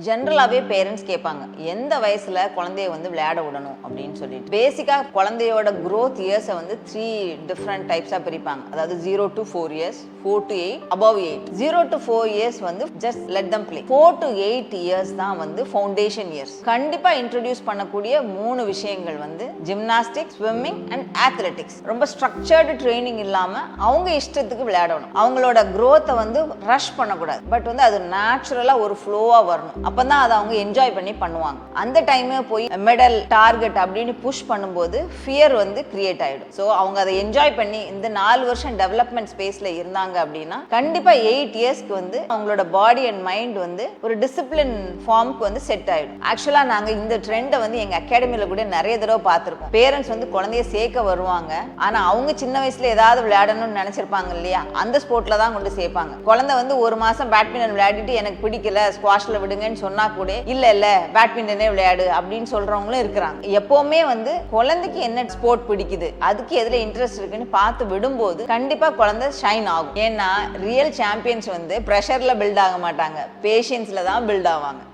ஜென்ரலாகவே பேரண்ட்ஸ் கேட்பாங்க எந்த வயசில் குழந்தைய வந்து விளையாட விடணும் அப்படின்னு சொல்லிட்டு. பேசிக்காக குழந்தையோட க்ரோத் இயர்ஸை வந்து 3 டிஃப்ரெண்ட் டைப்ஸாக பிரிப்பாங்க. அதாவது 0 to 4 years, 4 to 8, above 8. 0 to 4 years வந்து just let them play. 4 to 8 years தான் வந்து ஃபவுண்டேஷன் இயர்ஸ். கண்டிப்பாக இன்ட்ரடியூஸ் பண்ணக்கூடிய 3 விஷயங்கள் வந்து ஜிம்னாஸ்டிக்ஸ், ஸ்விம்மிங் அண்ட் அத்லெட்டிக்ஸ். ரொம்ப ஸ்ட்ரக்சர்டு ட்ரைனிங் இல்லாமல் அவங்க இஷ்டத்துக்கு விளையாடணும். அவங்களோட க்ரோத்தை வந்து ரஷ் பண்ணக்கூடாது. பட் வந்து அது நேச்சுரலாக ஒரு ஃப்ளோவாக வரணும். அப்பதான் அதை அவங்க என்ஜாய் பண்ணி பண்ணுவாங்க. அந்த டைமே போய் மெடல் டார்கெட் அப்படின்னு புஷ் பண்ணும்போது ஃபியர் வந்து கிரியேட் ஆயிடும். ஸோ அவங்க அதை என்ஜாய் பண்ணி இந்த 4 வருஷம் டெவலப்மெண்ட் ஸ்பேஸ்ல இருந்தாங்க அப்படின்னா கண்டிப்பா 8 இயர்ஸ்க்கு வந்து அவங்களோட பாடி அண்ட் மைண்ட் வந்து ஒரு டிசிப்ளின் ஃபார்முக்கு வந்து செட் ஆயிடும். ஆக்சுவலா நாங்க இந்த ட்ரெண்டை வந்து எங்க அகாடமியில கூட நிறைய தடவை பார்த்திருக்கோம். பேரண்ட்ஸ் வந்து குழந்தைய சேர்க்க வருவாங்க. ஆனா அவங்க சின்ன வயசுல ஏதாவது விளையாடணும்னு நினைச்சிருப்பாங்க இல்லையா, அந்த ஸ்போர்ட்ல தான் கொண்டு சேர்ப்பாங்க. குழந்தை வந்து 1 மாசம் பேட்மிண்டன் விளையாடிட்டு எனக்கு பிடிக்கல ஸ்குவாஷ்ல விடுங்க சொன்னா கூட இல்ல பேட்மிண்டனே விளையாடு அப்படின்னு சொல்றவங்களும் இருக்கிறாங்க. எப்பவுமே வந்து குழந்தைக்கு என்ன ஸ்போர்ட் பிடிக்குது, அதுக்கு எதுல இன்ட்ரெஸ்ட் இருக்குன்னு பார்த்து விடும்போது கண்டிப்பா குழந்தை ஷைன் ஆகும். ஏன்னா ரியல் சாம்பியன்ஸ் வந்து பிரஷர்ல பில்ட் ஆக மாட்டாங்க, பேஷன்ஸ்ல தான் பில்ட் ஆவாங்க.